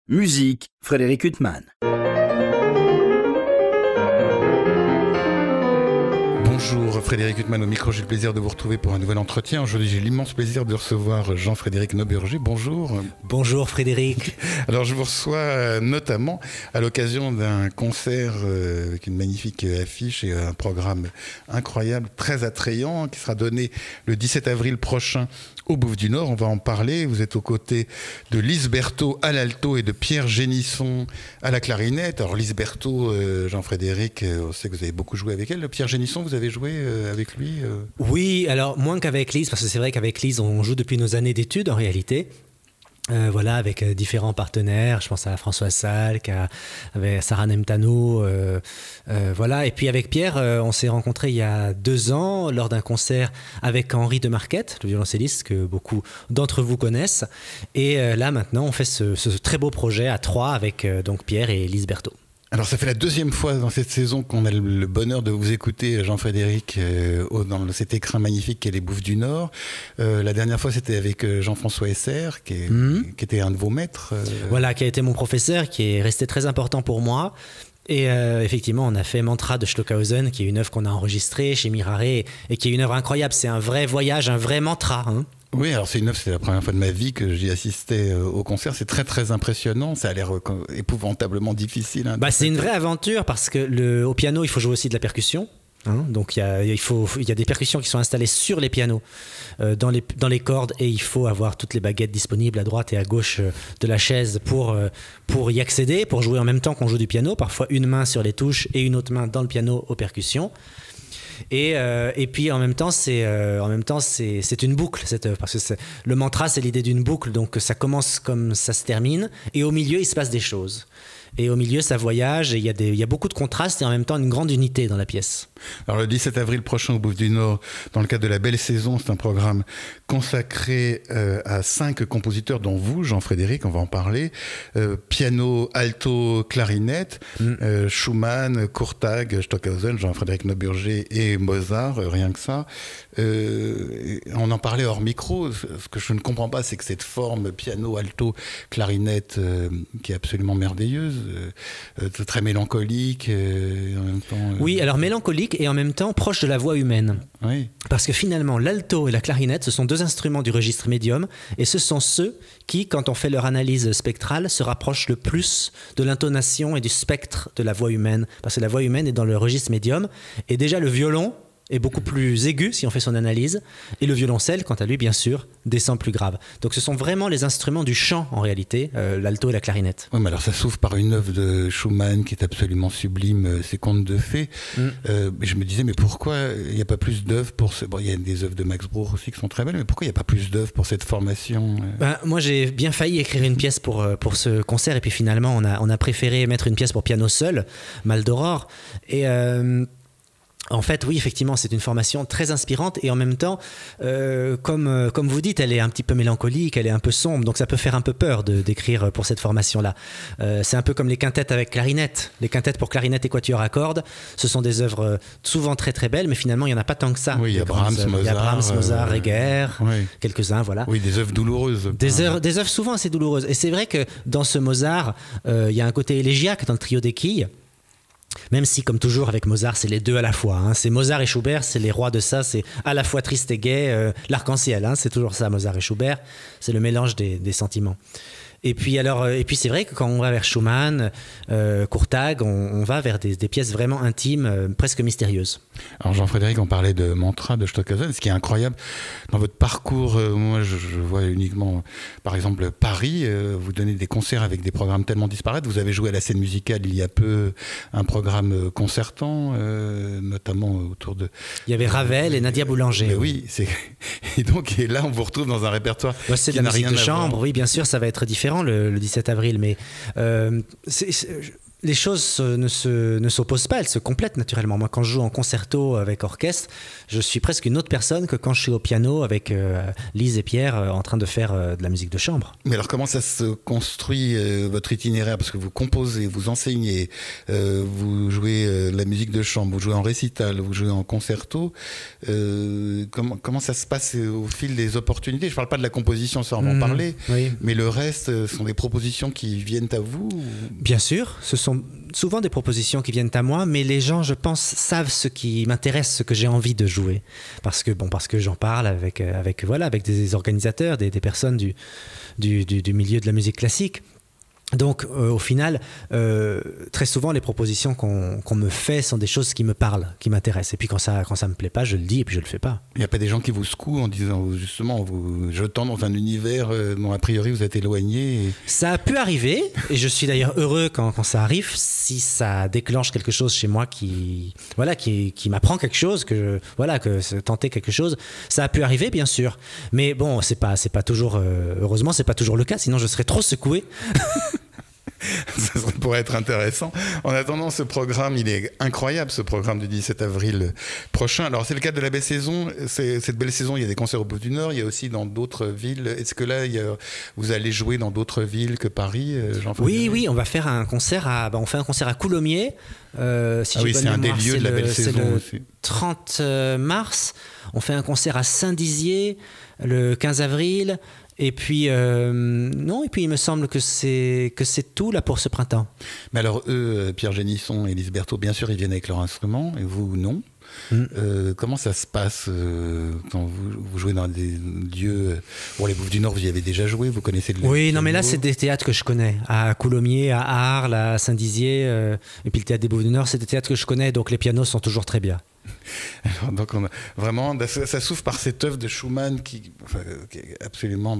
Musique, Frédéric Huttman. Bonjour Frédéric Huttman au micro, j'ai le plaisir de vous retrouver pour un nouvel entretien. Aujourd'hui j'ai l'immense plaisir de recevoir Jean-Frédéric Noburger. Bonjour. Bonjour Frédéric. Alors je vous reçois notamment à l'occasion d'un concert avec une magnifique affiche et un programme incroyable, très attrayant, qui sera donné le 17 avril prochain au Bouffe du Nord. On va en parler. Vous êtes aux côtés de Lise Berthaud à l'alto et de Pierre Génisson à la clarinette. Alors Lise Berthaud, Jean-Frédéric, on sait que vous avez beaucoup joué avec elle. Pierre Génisson, vous avez joué avec lui Oui, alors moins qu'avec Lise, parce que c'est vrai qu'avec Lise, on joue depuis nos années d'études en réalité. Voilà, avec différents partenaires, je pense à François Salk, avec Sarah Nemtano, voilà. Et puis avec Pierre, on s'est rencontrés il y a 2 ans lors d'un concert avec Henri de Marquette, le violoncelliste que beaucoup d'entre vous connaissent. Et là maintenant, on fait ce très beau projet à 3 avec donc Pierre et Lise Berthaud. Alors ça fait la 2e fois dans cette saison qu'on a le bonheur de vous écouter, Jean-Frédéric, dans cet écrin magnifique qu'est les Bouffes du Nord. La dernière fois c'était avec Jean-François Esser, qui était un de vos maîtres. Voilà, qui a été mon professeur, qui est resté très important pour moi. Et effectivement, on a fait Mantra de Stockhausen, qui est une œuvre qu'on a enregistrée chez Mirare, et qui est une œuvre incroyable. C'est un vrai voyage, un vrai mantra, hein. Oui, alors c'est la première fois de ma vie que j'y assistais au concert. C'est très très impressionnant. Ça a l'air épouvantablement difficile. Hein, c'est une vraie aventure parce que au piano, il faut jouer aussi de la percussion. Hein, donc il y a des percussions qui sont installées sur les pianos, dans les cordes, et il faut avoir toutes les baguettes disponibles à droite et à gauche de la chaise pour y accéder, pour jouer en même temps qu'on joue du piano. Parfois une main sur les touches et une autre main dans le piano aux percussions. Et puis en même temps c'est une boucle cette œuvre, parce que le mantra c'est l'idée d'une boucle, donc ça commence comme ça se termine, et au milieu il se passe des choses. Et au milieu, ça voyage, et il y a beaucoup de contrastes et en même temps une grande unité dans la pièce. Alors le 17 avril prochain au Bouffe du Nord, dans le cadre de la Belle Saison, c'est un programme consacré à 5 compositeurs, dont vous, Jean-Frédéric, on va en parler. Piano, alto, clarinette, Schumann, Kurtág, Stockhausen, Jean-Frédéric Noburger et Mozart, rien que ça. On en parlait hors micro. Ce que je ne comprends pas, c'est que cette forme piano, alto, clarinette, qui est absolument merveilleuse, très mélancolique, en même temps... Oui, alors mélancolique et en même temps proche de la voix humaine. Oui. Parce que finalement, l'alto et la clarinette, ce sont 2 instruments du registre médium, et ce sont ceux qui, quand on fait leur analyse spectrale, se rapprochent le plus de l'intonation et du spectre de la voix humaine. Parce que la voix humaine est dans le registre médium, et déjà le violon est beaucoup plus aigu si on fait son analyse, et le violoncelle, quant à lui, bien sûr, descend plus grave. Donc ce sont vraiment les instruments du chant, en réalité, l'alto et la clarinette. Oui, mais alors ça s'ouvre par une œuvre de Schumann qui est absolument sublime, ces contes de fées. Je me disais, mais pourquoi il n'y a pas plus d'œuvres pour ce... Bon, il y a des œuvres de Max Bruch aussi qui sont très belles, mais pourquoi il n'y a pas plus d'œuvres pour cette formation Moi, j'ai bien failli écrire une pièce pour ce concert, et puis finalement, on a préféré mettre une pièce pour piano seul, Mal d'Aurore, et... En fait, oui, effectivement, c'est une formation très inspirante, et en même temps, comme vous dites, elle est un petit peu mélancolique, elle est un peu sombre, donc ça peut faire un peu peur d'écrire pour cette formation-là. C'est un peu comme les quintettes avec clarinette. Les quintettes pour clarinette et quatuor à cordes, ce sont des œuvres souvent très très belles, mais finalement, il n'y en a pas tant que ça. Oui, il y a Brahms, Mozart, Reger, oui. Quelques-uns, voilà. Oui, des œuvres douloureuses. Des œuvres souvent assez douloureuses. Et c'est vrai que dans ce Mozart, il y a un côté élégiaque dans le trio des quilles. Même si, comme toujours avec Mozart, c'est les 2 à la fois, hein. C'est Mozart et Schubert, c'est les rois de ça, c'est à la fois triste et gai, l'arc-en-ciel, hein. C'est toujours ça, Mozart et Schubert, c'est le mélange des sentiments. Et puis c'est vrai que quand on va vers Schumann, Kurtág, on va vers des pièces vraiment intimes, presque mystérieuses. Alors Jean-Frédéric, on parlait de Mantra de Stockhausen. Ce qui est incroyable dans votre parcours, moi je vois uniquement, par exemple, Paris, vous donnez des concerts avec des programmes tellement disparates. Vous avez joué à la Scène Musicale il y a peu, un programme concertant, notamment autour de... Il y avait Ravel et Nadia Boulanger. Oui, et là on vous retrouve dans un répertoire c'est qui de la n'a musique rien de à chambre, voir. oui, bien sûr, ça va être différent le 17 avril, mais les choses ne s'opposent pas, elles se complètent naturellement. Moi, quand je joue en concerto avec orchestre, je suis presque une autre personne que quand je suis au piano avec Lise et Pierre en train de faire de la musique de chambre. Mais alors, comment ça se construit, votre itinéraire? Parce que vous composez, vous enseignez, vous jouez la musique de chambre, vous jouez en récital, vous jouez en concerto. Comment ça se passe au fil des opportunités? Je ne parle pas de la composition, ça on va en parler, oui. Mais le reste, sont des propositions qui viennent à vous? Bien sûr, ce sont souvent des propositions qui viennent à moi, mais les gens, je pense, savent ce qui m'intéresse, ce que j'ai envie de jouer. Parce que j'en parle avec des organisateurs, des personnes du milieu de la musique classique. Donc, au final, très souvent, les propositions qu'on me fait sont des choses qui me parlent, qui m'intéressent. Et puis, quand ça me plaît pas, je le dis et puis je le fais pas. Il n'y a pas des gens qui vous secouent en disant, justement, vous jetant dans un univers dont, a priori, vous êtes éloigné Ça a pu arriver, et je suis d'ailleurs heureux quand ça arrive, si ça déclenche quelque chose chez moi qui m'apprend quelque chose, que tenter quelque chose. Ça a pu arriver, bien sûr. Mais bon, c'est pas toujours, heureusement, c'est pas toujours le cas, sinon je serais trop secoué. Ça pourrait être intéressant. En attendant, ce programme, il est incroyable, ce programme du 17 avril prochain. Alors, c'est le cadre de la belle saison. Cette belle saison, il y a des concerts au Bout du Nord, il y a aussi dans d'autres villes. Est-ce que là, vous allez jouer dans d'autres villes que Paris, Jean-Frédéric? Oui, on va faire un concert on fait un concert à Coulommiers. C'est un des lieux de la belle saison aussi. C'est le 30 mars. On fait un concert à Saint-Dizier le 15 avril. Et puis, il me semble que c'est tout là pour ce printemps. Mais alors, eux, Pierre Génisson et Lise Berthaud, bien sûr, ils viennent avec leur instrument, et vous, non. Comment ça se passe quand vous jouez dans des lieux... Bon, les Bouffes du Nord, vous y avez déjà joué, vous connaissez le... Oui, non, mais là, c'est des théâtres que je connais. À Coulommiers, à Arles, à Saint-Dizier, et puis le théâtre des Bouffes du Nord, c'est des théâtres que je connais, donc les pianos sont toujours très bien. Alors, donc vraiment, ça s'ouvre par cette œuvre de Schumann qui est absolument,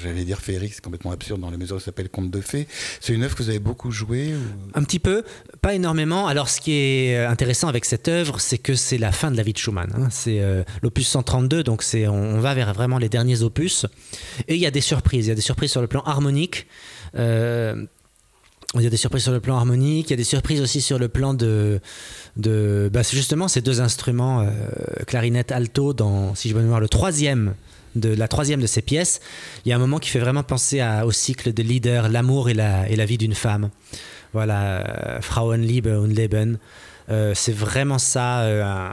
j'allais dire féerique, c'est complètement absurde dans la mesure où ça s'appelle Conte de fées. C'est une œuvre que vous avez beaucoup jouée Un petit peu, pas énormément. Alors ce qui est intéressant avec cette œuvre, c'est que c'est la fin de la vie de Schumann. C'est l'opus 132, donc on va vers vraiment les derniers opus. Et il y a des surprises. Il y a des surprises sur le plan harmonique. Il y a des surprises sur le plan harmonique, il y a des surprises aussi sur le plan justement ces deux instruments, clarinette, alto, dans, si je me mémoire, la troisième de ces pièces. Il y a un moment qui fait vraiment penser au cycle de Lieder, l'amour et la vie d'une femme. Voilà, Frauenliebe und Leben. C'est vraiment ça,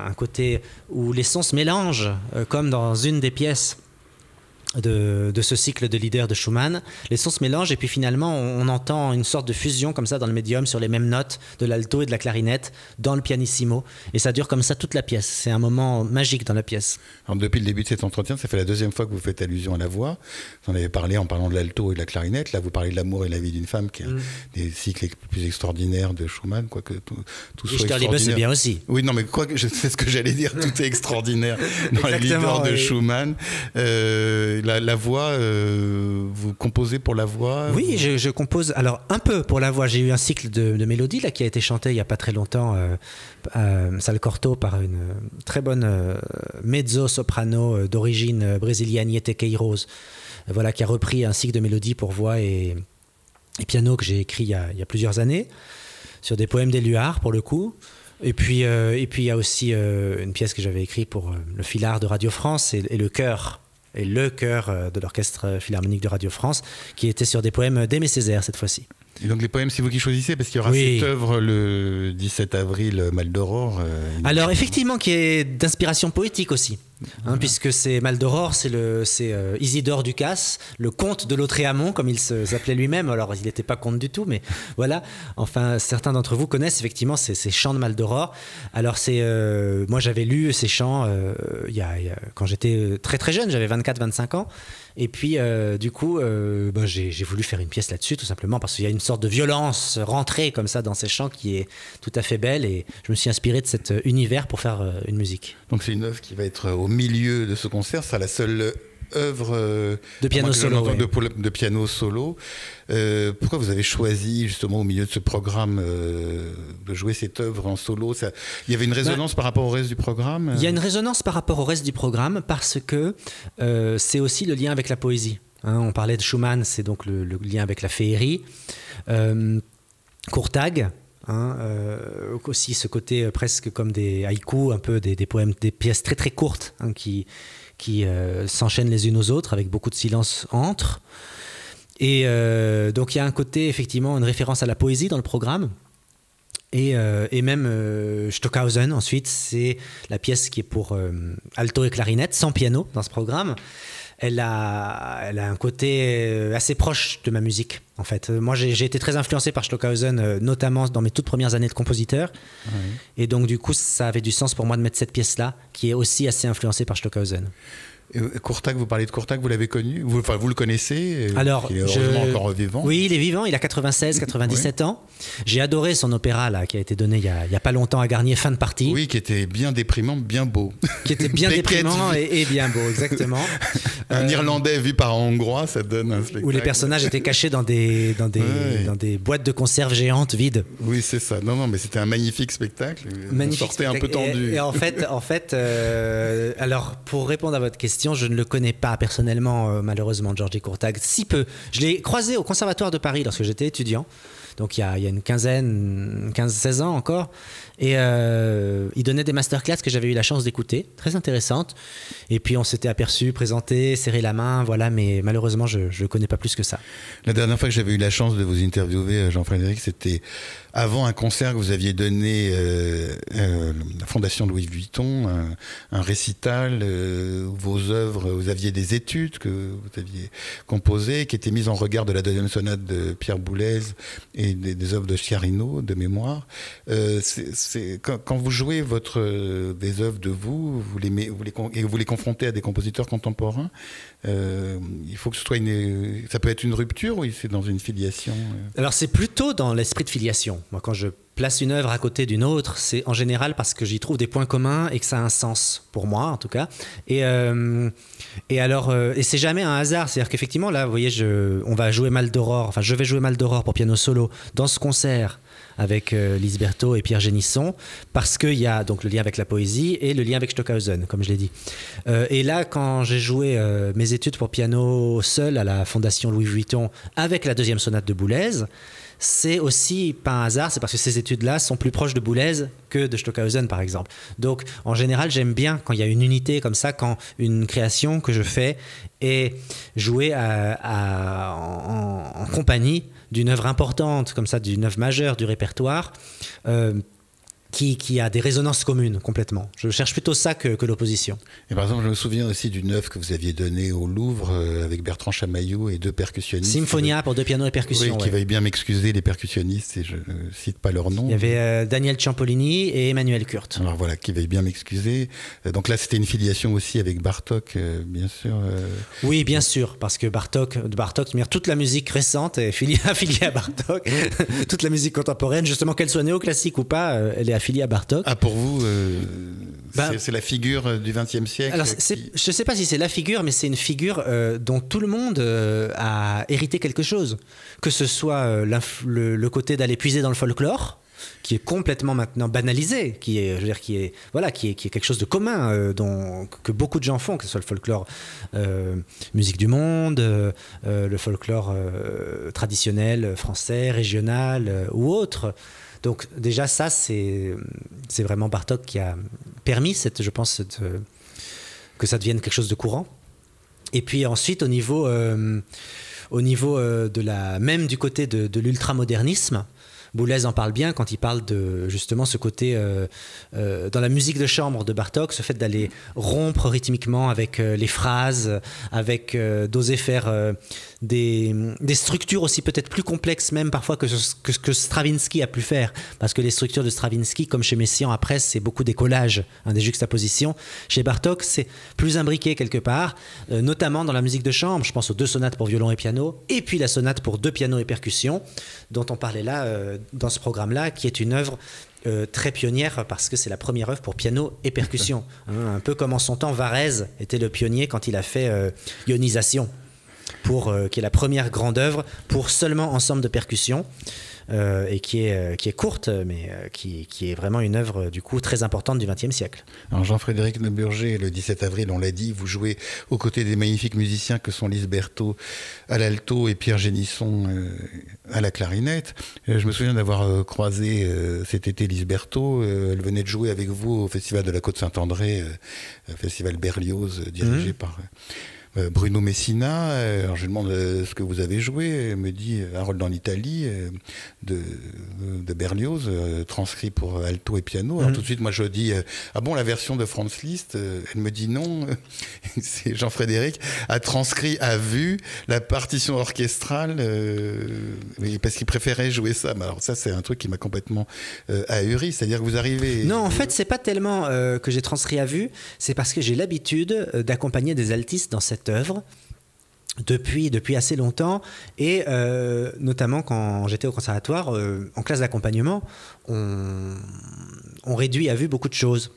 un côté où les sons se mélangent, comme dans une des pièces de ce cycle de Lieder de Schumann. Les sons se mélangent et puis finalement on entend une sorte de fusion comme ça dans le médium sur les mêmes notes de l'alto et de la clarinette dans le pianissimo, et ça dure comme ça toute la pièce. C'est un moment magique dans la pièce. Alors, depuis le début de cet entretien, ça fait la deuxième fois que vous faites allusion à la voix. Vous en avez parlé en parlant de l'alto et de la clarinette. Là vous parlez de l'amour et la vie d'une femme, qui est un des cycles les plus extraordinaires de Schumann, quoique tout soit extraordinaire. c'est bien aussi. Oui, non, mais je sais ce que j'allais dire, tout est extraordinaire dans les Lieder de Schumann. La voix, vous composez pour la voix? Oui, je compose, alors un peu pour la voix. J'ai eu un cycle de mélodies là, qui a été chanté il n'y a pas très longtemps à Salle Cortot par une très bonne mezzo-soprano d'origine brésilienne, Yete Queiroz, qui a repris un cycle de mélodies pour voix et piano que j'ai écrit il y a plusieurs années, sur des poèmes d'Éluard pour le coup. Et puis il y a aussi une pièce que j'avais écrite pour le Filard de Radio France et le chœur. Et le chœur de l'Orchestre Philharmonique de Radio France, qui était sur des poèmes d'Aimé Césaire cette fois-ci. Et donc les poèmes, c'est vous qui choisissez, parce qu'il y aura cette œuvre le 17 avril, Mal d'Aurore. Alors effectivement, qui est d'inspiration poétique aussi, puisque c'est Mal d'Aurore, c'est Isidore Ducasse, le comte de Lautréamont, comme il s'appelait lui-même. Alors il n'était pas comte du tout, mais voilà. Enfin, certains d'entre vous connaissent effectivement ces chants de Mal d'Aurore. Alors moi j'avais lu ces chants quand j'étais très très jeune, j'avais 24-25 ans. Et puis, du coup, j'ai voulu faire une pièce là-dessus, tout simplement, parce qu'il y a une sorte de violence rentrée comme ça dans ces chants qui est tout à fait belle. Et je me suis inspiré de cet univers pour faire une musique. Donc c'est une œuvre qui va être au milieu de ce concert. Ce sera la seule œuvre de piano solo. De piano solo. Pourquoi vous avez choisi justement au milieu de ce programme de jouer cette œuvre en solo? Il y avait une résonance par rapport au reste du programme? Il y a une résonance par rapport au reste du programme parce que c'est aussi le lien avec la poésie. On parlait de Schumann, c'est donc le lien avec la féerie. Courtag, aussi ce côté presque comme des haïkus, un peu des poèmes, des pièces très très courtes qui s'enchaînent les unes aux autres avec beaucoup de silence entre. Et donc il y a un côté, effectivement, une référence à la poésie dans le programme. Et même Stockhausen, ensuite, c'est la pièce qui est pour alto et clarinette, sans piano dans ce programme. Elle a un côté assez proche de ma musique, en fait. Moi, j'ai été très influencé par Stockhausen, notamment dans mes toutes premières années de compositeur. Oui. Et donc, du coup, ça avait du sens pour moi de mettre cette pièce-là, qui est aussi assez influencée par Stockhausen. Courtag, vous parlez de Courtag, vous l'avez connu, vous le connaissez? Alors, il est heureusement encore vivant. Oui, il est vivant, il a 97 ans. J'ai adoré son opéra là, qui a été donné il y a pas longtemps à Garnier, Fin de partie. Oui, qui était bien déprimant, bien beau. Qui était bien déprimant et bien beau, exactement. Un Irlandais vu par un Hongrois, ça donne un spectacle. Où les personnages étaient cachés dans des boîtes de conserve géantes vides. Oui, c'est ça. Non, mais c'était un magnifique spectacle. Magnifique. On sortait un peu tendu. Et en fait, alors pour répondre à votre question, je ne le connais pas personnellement, malheureusement, Georgi Courtag. Si peu. Je l'ai croisé au Conservatoire de Paris lorsque j'étais étudiant. Donc il y a une 15-16 ans encore. Et il donnait des masterclass que j'avais eu la chance d'écouter, très intéressantes. Et puis on s'était aperçu, présenté, serré la main, voilà, mais malheureusement je ne le connais pas plus que ça. La dernière fois que j'avais eu la chance de vous interviewer, Jean-Frédéric, c'était avant un concert que vous aviez donné à la Fondation Louis Vuitton, un récital, vos œuvres, vous aviez des études que vous aviez composées, qui étaient mises en regard de la deuxième sonate de Pierre Boulez et des œuvres de Sciarrino, de mémoire. Quand vous jouez des œuvres de vous les confrontez à des compositeurs contemporains, il faut que ce soit ça peut être une rupture ou c'est dans une filiation? Alors c'est plutôt dans l'esprit de filiation. Moi, quand je place une œuvre à côté d'une autre, c'est en général parce que j'y trouve des points communs et que ça a un sens pour moi, en tout cas. Et c'est jamais un hasard. C'est-à-dire qu'effectivement, là, vous voyez, je vais jouer Mal d'Aurore pour piano solo dans ce concert avec Lise Berthaud et Pierre Génisson, parce qu'il y a donc le lien avec la poésie et le lien avec Stockhausen, comme je l'ai dit. Et là, quand j'ai joué mes études pour piano seul à la Fondation Louis Vuitton avec la deuxième sonate de Boulez, c'est aussi pas un hasard, c'est parce que ces études-là sont plus proches de Boulez que de Stockhausen, par exemple. Donc, en général, j'aime bien quand il y a une unité comme ça, quand une création que je fais est jouée en compagnie d'une œuvre importante, comme ça, d'une œuvre majeure du répertoire, qui a des résonances communes complètement. Je cherche plutôt ça que l'opposition. Et par exemple, je me souviens aussi d'une œuvre que vous aviez donnée au Louvre avec Bertrand Chamaillou et deux percussionnistes. Symphonia pour deux pianos et percussions. Oui, qui veuillent bien m'excuser, les percussionnistes, et je ne cite pas leur nom. Il y avait Daniel Ciampolini et Emmanuel Kurt. Alors voilà, qui veuillent bien m'excuser. Donc là, c'était une filiation aussi avec Bartók, bien sûr. Oui, bien sûr, parce que Bartók, toute la musique récente est affiliée à Bartók. Toute la musique contemporaine, justement, qu'elle soit néoclassique ou pas, elle est affilié à Bartók. Ah, pour vous, c'est la figure du XXe siècle. Alors, je ne sais pas si c'est la figure, mais c'est une figure dont tout le monde a hérité quelque chose. Que ce soit le côté d'aller puiser dans le folklore, qui est complètement maintenant banalisé, qui est quelque chose de commun, que beaucoup de gens font, que ce soit le folklore musique du monde, le folklore traditionnel français, régional ou autre. Donc déjà ça, c'est vraiment Bartók qui a permis, je pense, que ça devienne quelque chose de courant. Et puis ensuite, au niveau même du côté de l'ultramodernisme, Boulez en parle bien quand il parle de justement ce côté dans la musique de chambre de Bartók, ce fait d'aller rompre rythmiquement avec les phrases, avec d'oser faire des structures aussi peut-être plus complexes même parfois que ce que Stravinsky a pu faire, parce que les structures de Stravinsky, comme chez Messiaen après, c'est beaucoup des collages, des juxtapositions. Chez Bartók, c'est plus imbriqué quelque part, notamment dans la musique de chambre. Je pense aux deux sonates pour violon et piano, et puis la sonate pour deux pianos et percussions, dont on parlait là dans ce programme-là, qui est une œuvre très pionnière parce que c'est la première œuvre pour piano et percussion. Un peu comme en son temps, Varèse était le pionnier quand il a fait Ionisation, qui est la première grande œuvre pour seulement ensemble de percussions. et qui est courte, mais qui est vraiment une œuvre du coup très importante du XXe siècle. Alors Jean-Frédéric Neuburger, le 17 avril, on l'a dit, vous jouez aux côtés des magnifiques musiciens que sont Lise Berthaud à l'alto et Pierre Génisson à la clarinette. Je me souviens d'avoir croisé cet été Lise Berthaud. Elle venait de jouer avec vous au Festival de la Côte-Saint-André, Festival Berlioz, dirigé par Bruno Messina. Alors je lui demande ce que vous avez joué. Elle me dit Harold en Italie de Berlioz, transcrit pour alto et piano. Alors tout de suite, moi je dis ah bon, la version de Franz Liszt? Elle me dit non. C'est Jean-Frédéric a transcrit à vue la partition orchestrale parce qu'il préférait jouer ça. Mais alors ça, c'est un truc qui m'a complètement ahuri. C'est-à-dire que vous arrivez. Non, en fait, c'est pas tellement que j'ai transcrit à vue, c'est parce que j'ai l'habitude d'accompagner des altistes dans cette œuvre depuis assez longtemps, et notamment quand j'étais au conservatoire, en classe d'accompagnement, on réduit à vue beaucoup de choses.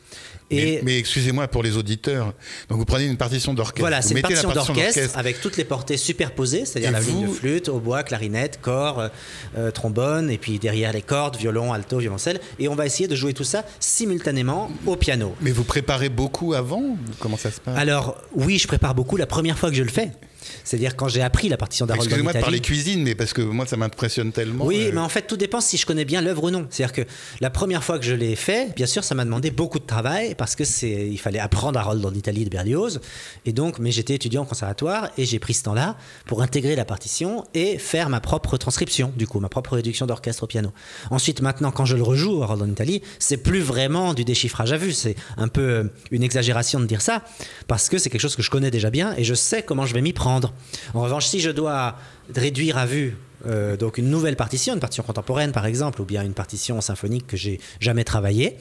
Mais excusez-moi pour les auditeurs. Donc vous prenez une partition d'orchestre. Voilà, c'est une partition d'orchestre avec toutes les portées superposées, c'est-à-dire la ligne de flûte, hautbois, clarinette, cor, trombone, et puis derrière les cordes, violon, alto, violoncelle. Et on va essayer de jouer tout ça simultanément au piano. Mais vous préparez beaucoup avant? Comment ça se passe? Alors oui, je prépare beaucoup la première fois que je le fais. C'est-à-dire quand j'ai appris la partition d'Harold en Italie. Excusez-moi de parler cuisine, mais parce que moi ça m'impressionne tellement. Oui, mais en fait tout dépend si je connais bien l'œuvre ou non. C'est-à-dire que la première fois que je l'ai fait, bien sûr, ça m'a demandé beaucoup de travail parce que il fallait apprendre Harold en Italie de Berlioz. Et donc, mais j'étais étudiant au conservatoire et j'ai pris ce temps-là pour intégrer la partition et faire ma propre transcription, du coup, ma propre réduction d'orchestre au piano. Ensuite, maintenant, quand je le rejoue Harold en Italie, c'est plus vraiment du déchiffrage à vue. C'est un peu une exagération de dire ça parce que c'est quelque chose que je connais déjà bien et je sais comment je vais m'y prendre. En revanche, si je dois réduire à vue donc une nouvelle partition, une partition contemporaine par exemple, ou bien une partition symphonique que j'ai jamais travaillée,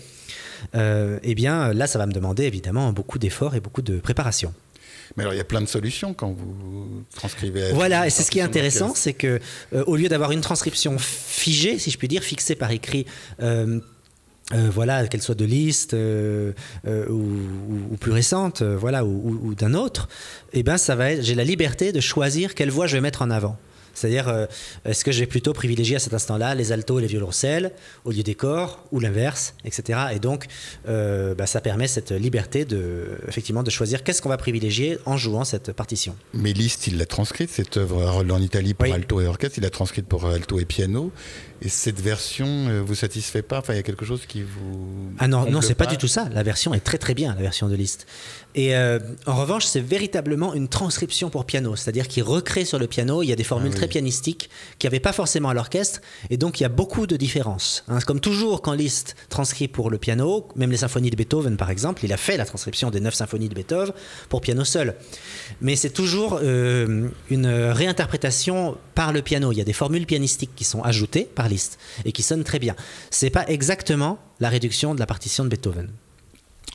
eh bien là ça va me demander évidemment beaucoup d'efforts et beaucoup de préparation. Mais alors il y a plein de solutions quand vous transcrivez. Voilà, et c'est ce qui est intéressant, c'est que au lieu d'avoir une transcription figée, si je puis dire, fixée par écrit, voilà, qu'elle soit de Liszt ou plus récente, voilà, ou d'un autre, eh ben ça va être, j'ai la liberté de choisir quelle voix je vais mettre en avant. C'est-à-dire, est-ce que je vais plutôt privilégier à cet instant-là les altos et les violoncelles au lieu des corps, ou l'inverse, etc. Et donc, ça permet cette liberté effectivement, de choisir qu'est-ce qu'on va privilégier en jouant cette partition. Mais Liszt, il l'a transcrite, cette œuvre Harold en Italie pour alto et orchestre, il l'a transcrite pour alto et piano. Et cette version vous satisfait pas? Enfin, il y a quelque chose qui vous... Ah non, c'est pas du tout ça. La version est très très bien, la version de Liszt. Et en revanche, c'est véritablement une transcription pour piano. C'est-à-dire qu'il recrée sur le piano, il y a des formules très pianistiques qu'il n'y avait pas forcément à l'orchestre. Et donc, il y a beaucoup de différences. Comme toujours, quand Liszt transcrit pour le piano, même les symphonies de Beethoven, par exemple, il a fait la transcription des 9 symphonies de Beethoven pour piano seul. Mais c'est toujours une réinterprétation par le piano. Il y a des formules pianistiques qui sont ajoutées par Liszt et qui sonnent très bien. C'est pas exactement la réduction de la partition de Beethoven.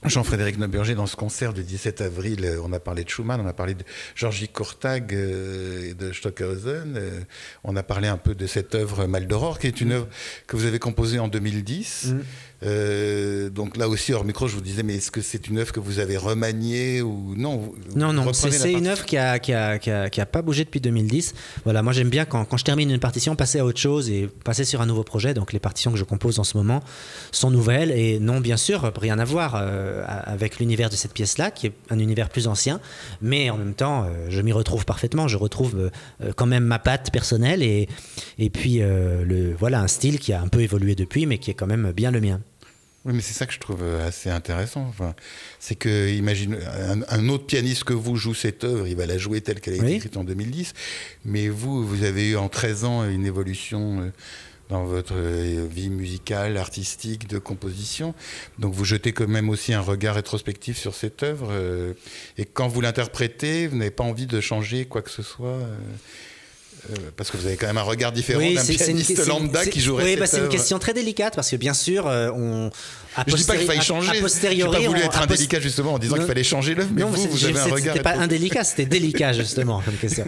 Jean-Frédéric Neuburger, dans ce concert du 17 avril, on a parlé de Schumann, on a parlé de Georgi Kurtág et de Stockhausen, on a parlé un peu de cette œuvre Maldoror, qui est une œuvre que vous avez composée en 2010. Donc là aussi, hors micro, je vous disais, mais est-ce que c'est une œuvre que vous avez remaniée ou non? Non, c'est une œuvre qui a pas bougé depuis 2010. Voilà, moi j'aime bien quand je termine une partition, passer à autre chose et passer sur un nouveau projet. Donc les partitions que je compose en ce moment sont nouvelles et non, bien sûr, rien à voir avec l'univers de cette pièce-là, qui est un univers plus ancien, mais en même temps, je m'y retrouve parfaitement. Je retrouve quand même ma patte personnelle et puis voilà, un style qui a un peu évolué depuis, mais qui est quand même bien le mien. Oui, mais c'est ça que je trouve assez intéressant. Enfin, c'est que, imagine, un autre pianiste que vous joue cette œuvre, il va la jouer telle qu'elle a été écrite en 2010, mais vous avez eu en 13 ans une évolution dans votre vie musicale, artistique, de composition. Donc vous jetez quand même aussi un regard rétrospectif sur cette œuvre. Et quand vous l'interprétez, vous n'avez pas envie de changer quoi que ce soit parce que vous avez quand même un regard différent d'un pianiste lambda qui jouerait cette œuvre. C'est une question très délicate parce que bien sûr, je ne dis pas qu'il fallait changer. Je n'ai pas voulu être indélicat justement en disant qu'il fallait changer l'œuvre, mais vous avez un regard. C'était pas indélicat, c'était délicat justement comme question.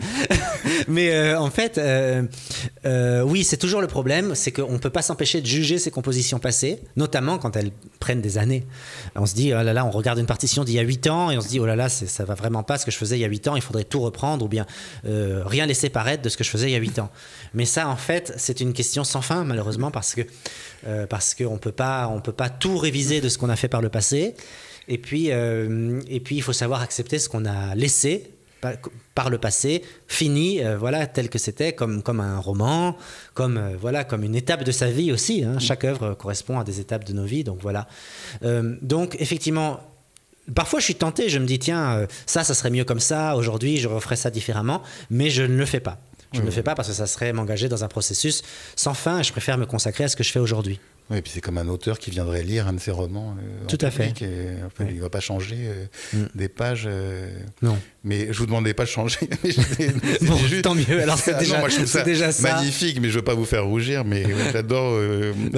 Mais en fait, oui, c'est toujours le problème, c'est qu'on ne peut pas s'empêcher de juger ces compositions passées, notamment quand elles prennent des années. On se dit, oh là là, on regarde une partition d'il y a 8 ans et on se dit, oh là là, ça va vraiment pas ce que je faisais il y a 8 ans, il faudrait tout reprendre ou bien rien laisser paraître de ce que je faisais il y a 8 ans. Mais ça, en fait, c'est une question sans fin, malheureusement, parce qu'on peut pas tout réviser de ce qu'on a fait par le passé. Et puis, il faut savoir accepter ce qu'on a laissé par le passé, fini, voilà, tel que c'était, comme un roman, comme une étape de sa vie aussi. Hein. Chaque œuvre correspond à des étapes de nos vies, donc voilà. Donc, effectivement, parfois je suis tenté, je me dis, tiens, ça serait mieux comme ça, aujourd'hui, je referais ça différemment, mais je ne le fais pas. Je ne le fais pas parce que ça serait m'engager dans un processus sans fin et je préfère me consacrer à ce que je fais aujourd'hui. Oui, et puis c'est comme un auteur qui viendrait lire un de ses romans. Tout à fait. Et, enfin, il ne va pas changer des pages. Non. Mais je vous demandais pas de changer. Bon, juste... Tant mieux. Alors c'est déjà ça. Magnifique, mais je veux pas vous faire rougir. Mais j'adore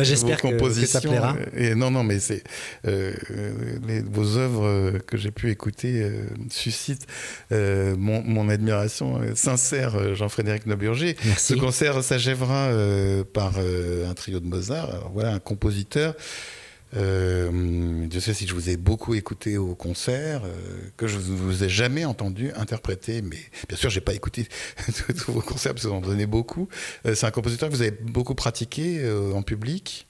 j'espère vos compositions. Que ça plaira. Et non, mais c'est vos œuvres que j'ai pu écouter suscitent mon admiration sincère, Jean-Frédéric Neuburger. Merci. Ce concert s'achèvera par un trio de Mozart. Alors, voilà un compositeur. Je sais si je vous ai beaucoup écouté au concert, que je ne vous ai jamais entendu interpréter, mais bien sûr, je n'ai pas écouté tous vos concerts parce que vous en donnez beaucoup. C'est un compositeur que vous avez beaucoup pratiqué en public.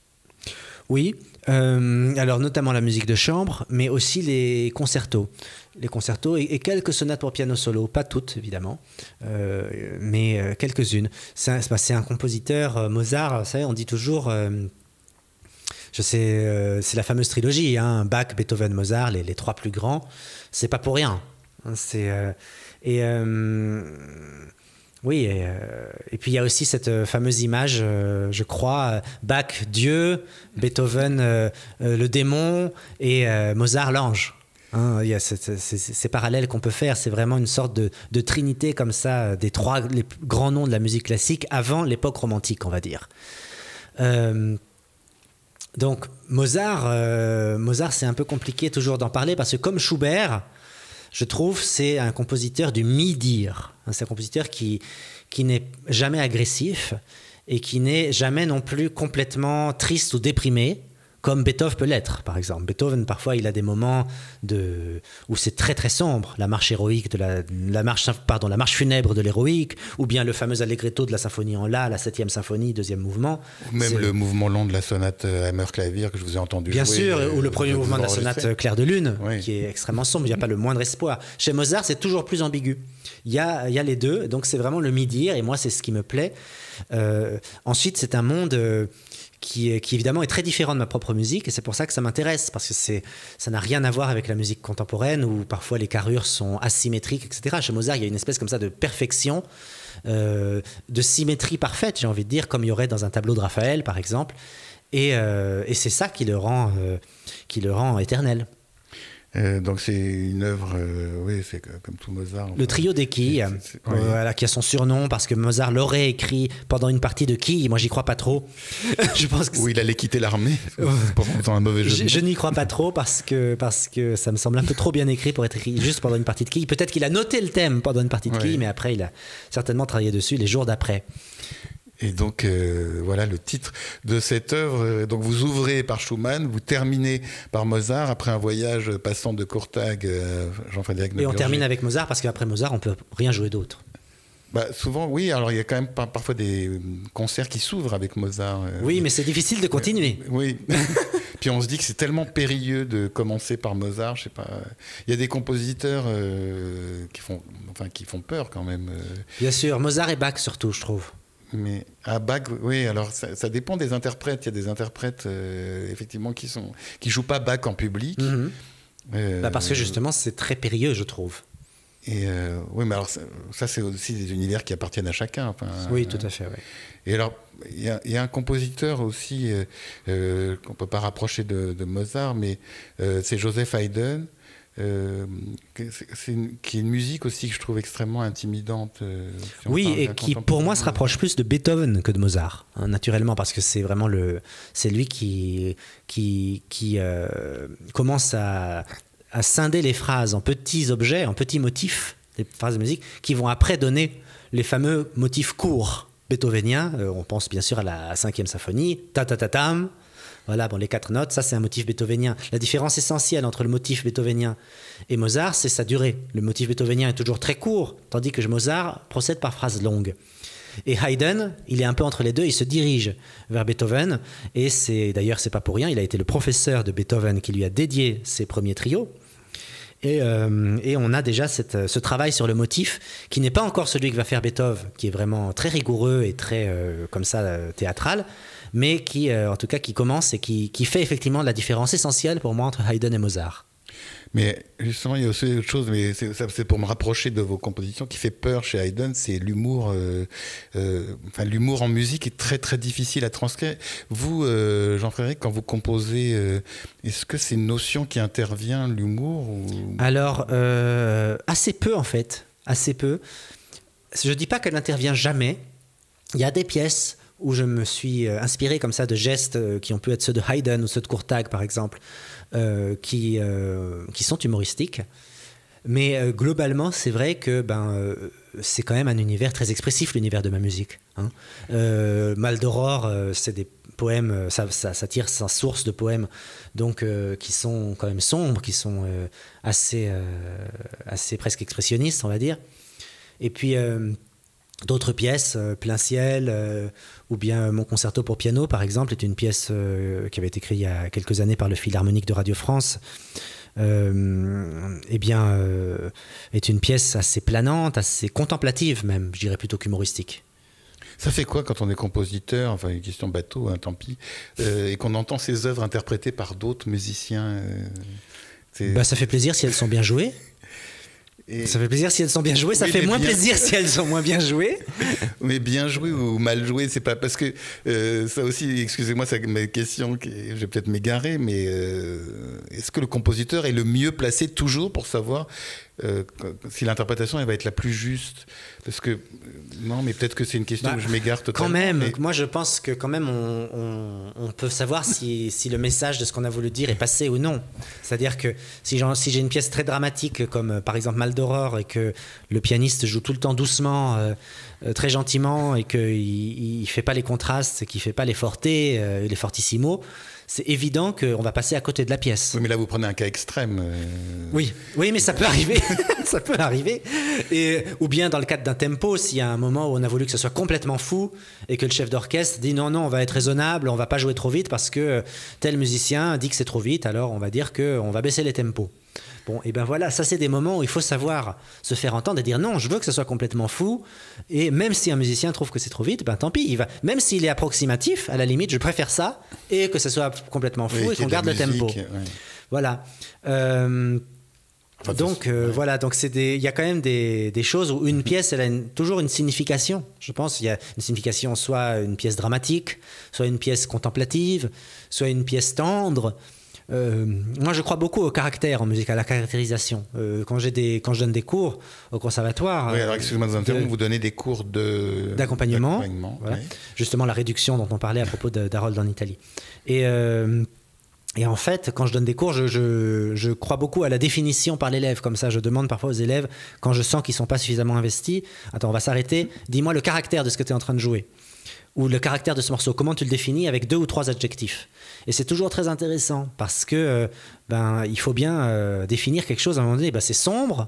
Oui, alors notamment la musique de chambre, mais aussi les concertos. Les concertos et quelques sonates pour piano solo, pas toutes évidemment, mais quelques-unes. C'est un compositeur, Mozart, vous savez, on dit toujours... Je sais, c'est la fameuse trilogie, hein, Bach, Beethoven, Mozart, les trois plus grands. C'est pas pour rien. Oui, et puis il y a aussi cette fameuse image, je crois, Bach, Dieu, Beethoven, le démon, et Mozart, l'ange. Hein, il y a ces parallèles qu'on peut faire. C'est vraiment une sorte de trinité comme ça, les grands noms de la musique classique avant l'époque romantique, on va dire. Donc Mozart, c'est un peu compliqué toujours d'en parler parce que comme Schubert, je trouve c'est un compositeur du mi-dire. C'est un compositeur qui n'est jamais agressif et qui n'est jamais non plus complètement triste ou déprimé, comme Beethoven peut l'être, par exemple. Beethoven, parfois, il a des moments où c'est très très sombre, la marche héroïque la marche funèbre de l'héroïque, ou bien le fameux allegretto de la symphonie en la 7e symphonie, 2e mouvement. Ou même le mouvement long de la sonate Hammer-Clavier que je vous ai entendu bien jouer. Bien sûr, ou le premier mouvement de la sonate Clair de Lune, oui, qui est extrêmement sombre, il n'y a pas le moindre espoir. Chez Mozart, c'est toujours plus ambigu. Il y a les deux, donc c'est vraiment le mi-dire, et moi, c'est ce qui me plaît. Ensuite, c'est un monde... qui évidemment est très différent de ma propre musique et c'est pour ça que ça m'intéresse parce que ça n'a rien à voir avec la musique contemporaine où parfois les carrures sont asymétriques, etc. Chez Mozart, il y a une espèce comme ça de perfection, de symétrie parfaite, j'ai envie de dire, comme il y aurait dans un tableau de Raphaël, par exemple. Et c'est ça qui le rend éternel. Donc c'est une œuvre, oui, c'est comme tout Mozart. Le trio des quilles, voilà, qui a son surnom parce que Mozart l'aurait écrit pendant une partie de quilles. Moi, j'y crois pas trop. Je pense que où il allait quitter l'armée pendant un mauvais jeu. Je n'y crois pas trop parce que ça me semble un peu trop bien écrit pour être écrit juste pendant une partie de quilles. Peut-être qu'il a noté le thème pendant une partie de quilles, mais après, il a certainement travaillé dessus les jours d'après. Et donc, voilà le titre de cette œuvre. Donc, vous ouvrez par Schumann, vous terminez par Mozart, après un voyage passant de Courtag à Jean-Frédéric Neuburger. Et on termine avec Mozart, parce qu'après Mozart, on ne peut rien jouer d'autre. Souvent, oui. Alors, il y a quand même parfois des concerts qui s'ouvrent avec Mozart. Oui, mais c'est difficile de continuer. Oui. Puis on se dit que c'est tellement périlleux de commencer par Mozart. Je sais pas. Il y a des compositeurs qui font peur quand même. Bien sûr, Mozart et Bach surtout, je trouve. Mais à Bach, oui, alors ça dépend des interprètes. Il y a des interprètes effectivement qui jouent pas Bach en public. Mm-hmm. Parce que justement, c'est très périlleux, je trouve. Et oui, mais alors ça c'est aussi des univers qui appartiennent à chacun. Enfin, oui, tout à fait. Oui. Et alors, il y a un compositeur aussi qu'on peut pas rapprocher de Mozart, mais c'est Joseph Haydn. Qui est une musique aussi que je trouve extrêmement intimidante. Oui, et qui pour moi se rapproche plus de Beethoven que de Mozart, hein, naturellement, parce que c'est vraiment c'est lui qui commence à scinder les phrases en petits objets, en petits motifs, des phrases de musique, qui vont après donner les fameux motifs courts beethoveniens. On pense bien sûr à la 5e symphonie, ta-ta-ta-tam. Voilà, bon, les 4 notes, ça c'est un motif beethovenien. La différence essentielle entre le motif beethovenien et Mozart, c'est sa durée. Le motif beethovenien est toujours très court, tandis que Mozart procède par phrases longues. Et Haydn, il est un peu entre les deux, il se dirige vers Beethoven, et c'est pas pour rien, il a été le professeur de Beethoven qui lui a dédié ses premiers trios. Et on a déjà ce travail sur le motif qui n'est pas encore celui que va faire Beethoven, qui est vraiment très rigoureux et très comme ça théâtral, mais qui en tout cas qui commence et qui fait effectivement la différence essentielle pour moi entre Haydn et Mozart. Mais justement, il y a aussi autre chose, mais c'est pour me rapprocher de vos compositions qui fait peur chez Haydn, c'est l'humour. L'humour en musique est très très difficile à transcrire. Vous, Jean-Frédéric, quand vous composez, est-ce que c'est une notion qui intervient, l'humour ou... Alors, assez peu en fait, assez peu. Je ne dis pas qu'elle n'intervient jamais. Il y a des pièces où je me suis inspiré comme ça de gestes qui ont pu être ceux de Haydn ou ceux de Courtag par exemple, qui sont humoristiques. Mais globalement, c'est vrai que c'est quand même un univers très expressif, l'univers de ma musique. Hein. Mal d'Aurore, c'est des poèmes, ça tire sa source de poèmes donc, qui sont quand même sombres, qui sont assez presque expressionnistes, on va dire. Et puis... d'autres pièces, Plein ciel, ou bien Mon concerto pour piano, par exemple, est une pièce qui avait été créée il y a quelques années par le Philharmonique de Radio France. Est une pièce assez planante, assez contemplative même, je dirais plutôt qu'humoristique. Ça fait quoi quand on est compositeur, enfin une question bateau, hein, tant pis, et qu'on entend ces œuvres interprétées par d'autres musiciens Ça fait plaisir si elles sont bien jouées. Ça fait plaisir si elles sont bien jouées, ça fait moins plaisir si elles sont moins bien jouées. Mais bien jouées ou mal jouées, c'est pas parce que ça aussi, excusez-moi, c'est ma question, je vais peut-être m'égarer, mais est-ce que le compositeur est le mieux placé toujours pour savoir si l'interprétation elle va être la plus juste? Parce que non, mais peut-être que c'est une question où je m'égare totalement. Quand même, moi je pense que quand même on peut savoir si le message de ce qu'on a voulu dire est passé ou non. C'est-à-dire que si j'ai une pièce très dramatique comme par exemple Mal d'Aurore et que le pianiste joue tout le temps doucement, très gentiment et qu'il ne fait pas les contrastes, qu'il ne fait pas les fortés, les fortissimos, c'est évident qu'on va passer à côté de la pièce. Oui, mais là, vous prenez un cas extrême. Oui, mais ça peut arriver. Ça peut arriver. Ou bien dans le cadre d'un tempo, s'il y a un moment où on a voulu que ce soit complètement fou et que le chef d'orchestre dit non, on va être raisonnable, on va pas jouer trop vite parce que tel musicien dit que c'est trop vite, alors on va dire qu'on va baisser les tempos. Bon, et ben voilà, ça c'est des moments où il faut savoir se faire entendre et dire non, je veux que ce soit complètement fou. Et même si un musicien trouve que c'est trop vite, ben tant pis, même s'il est approximatif, à la limite, je préfère ça et que ce soit complètement fou et qu'on garde le tempo. Ouais. Voilà. Donc il y a quand même des choses où une pièce, elle a toujours une signification. Je pense il y a une signification, soit une pièce dramatique, soit une pièce contemplative, soit une pièce tendre. Moi, je crois beaucoup au caractère en musique, à la caractérisation. Quand je donne des cours au conservatoire... Oui, alors excusez-moi de vous interrompre, vous donnez des cours d'accompagnement. Voilà. Oui. Justement, la réduction dont on parlait à propos d'Harold en Italie. Et en fait, quand je donne des cours, je crois beaucoup à la définition par l'élève. Comme ça, je demande parfois aux élèves, quand je sens qu'ils ne sont pas suffisamment investis, attends, on va s'arrêter, dis-moi le caractère de ce que tu es en train de jouer. Ou le caractère de ce morceau, comment tu le définis avec 2 ou 3 adjectifs. Et c'est toujours très intéressant parce que il faut bien définir quelque chose à un moment donné. C'est sombre,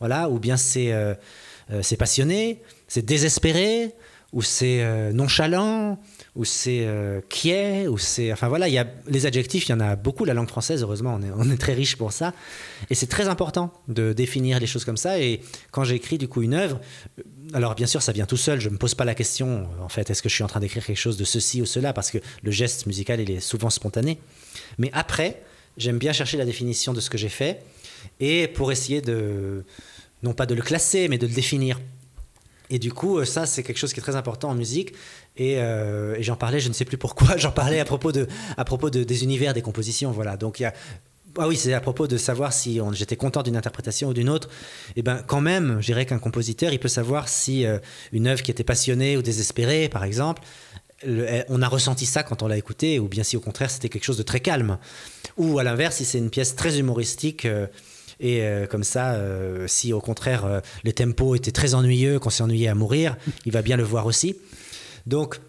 voilà, ou bien c'est passionné, c'est désespéré, ou c'est nonchalant, ou c'est quiet, ou c'est... Enfin voilà, les adjectifs, il y en a beaucoup, la langue française, heureusement, on est très riche pour ça. Et c'est très important de définir les choses comme ça. Et quand j'écris du coup une œuvre... Alors bien sûr, ça vient tout seul, je ne me pose pas la question, en fait, est-ce que je suis en train d'écrire quelque chose de ceci ou cela, parce que le geste musical, il est souvent spontané. Mais après, j'aime bien chercher la définition de ce que j'ai fait, et pour essayer non pas de le classer, mais de le définir. Et du coup, ça, c'est quelque chose qui est très important en musique, et j'en parlais, je ne sais plus pourquoi, j'en parlais à propos des univers, des compositions, voilà. Donc il y a... Ah oui, c'est à propos de savoir si j'étais content d'une interprétation ou d'une autre. Et quand même, je dirais qu'un compositeur, il peut savoir si une œuvre qui était passionnée ou désespérée, par exemple, on a ressenti ça quand on l'a écoutée, ou bien si au contraire c'était quelque chose de très calme. Ou à l'inverse, si c'est une pièce très humoristique, Et comme ça, si au contraire le tempo était très ennuyeux, qu'on s'est ennuyé à mourir, il va bien le voir aussi. Donc,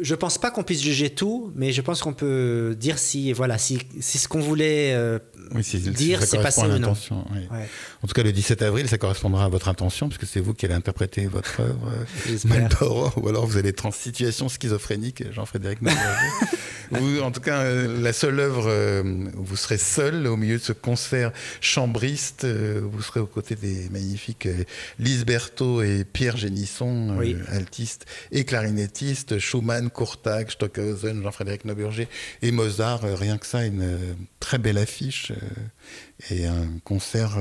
je pense pas qu'on puisse juger tout, mais je pense qu'on peut dire si ce qu'on voulait dire, c'est passé ou non. Oui. Ouais. En tout cas, le 17 avril, ça correspondra à votre intention, puisque c'est vous qui allez interpréter votre œuvre, Maldoror, ou alors vous allez être en situation schizophrénique, Jean-Frédéric Naberger. En tout cas, la seule œuvre où vous serez seul au milieu de ce concert chambriste, vous serez aux côtés des magnifiques Lise Berthaud et Pierre Génisson, altistes et clarinettistes, Schumann, Courtag, Stockhausen, Jean-Frédéric Naberger et Mozart. Rien que ça, une très belle affiche et un concert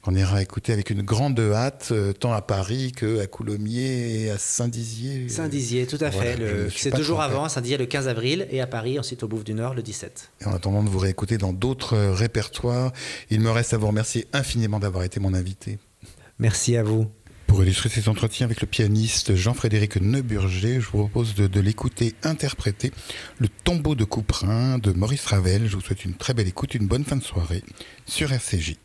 qu'on ira écouter avec une grande hâte, tant à Paris qu'à Coulommiers et à Saint-Dizier. Saint-Dizier, tout à fait. C'est 2 jours avant, Saint-Dizier le 15 avril et à Paris, ensuite au Bouffe du Nord le 17. Et en attendant de vous réécouter dans d'autres répertoires, il me reste à vous remercier infiniment d'avoir été mon invité. Merci à vous. Pour illustrer cet entretien avec le pianiste Jean-Frédéric Naberger, je vous propose de l'écouter interpréter le Tombeau de Couperin de Maurice Ravel. Je vous souhaite une très belle écoute, une bonne fin de soirée sur RCJ.